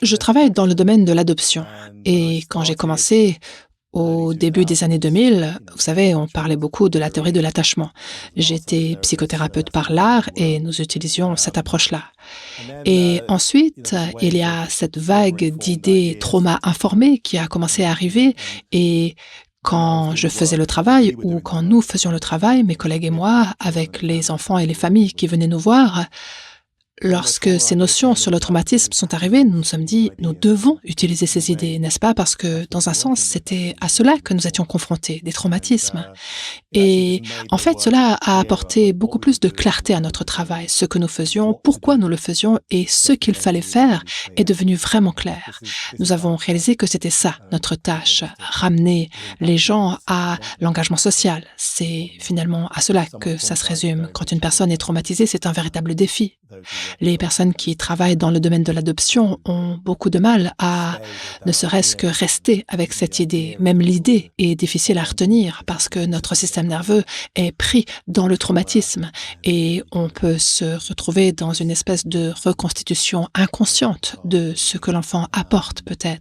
Je travaille dans le domaine de l'adoption et quand j'ai commencé au début des années 2000, vous savez, on parlait beaucoup de la théorie de l'attachement. J'étais psychothérapeute par l'art et nous utilisions cette approche-là. Et ensuite, il y a cette vague d'idées trauma informées qui a commencé à arriver et quand je faisais le travail ou quand nous faisions le travail, mes collègues et moi, avec les enfants et les familles qui venaient nous voir, lorsque ces notions sur le traumatisme sont arrivées, nous nous sommes dit: «Nous devons utiliser ces idées», n'est-ce pas? Parce que, dans un sens, c'était à cela que nous étions confrontés, des traumatismes. Et en fait, cela a apporté beaucoup plus de clarté à notre travail. Ce que nous faisions, pourquoi nous le faisions et ce qu'il fallait faire est devenu vraiment clair. Nous avons réalisé que c'était ça, notre tâche, ramener les gens à l'engagement social. C'est finalement à cela que ça se résume. Quand une personne est traumatisée, c'est un véritable défi. Les personnes qui travaillent dans le domaine de l'adoption ont beaucoup de mal à ne serait-ce que rester avec cette idée. Même l'idée est difficile à retenir parce que notre système nerveux est pris dans le traumatisme et on peut se retrouver dans une espèce de reconstitution inconsciente de ce que l'enfant apporte peut-être.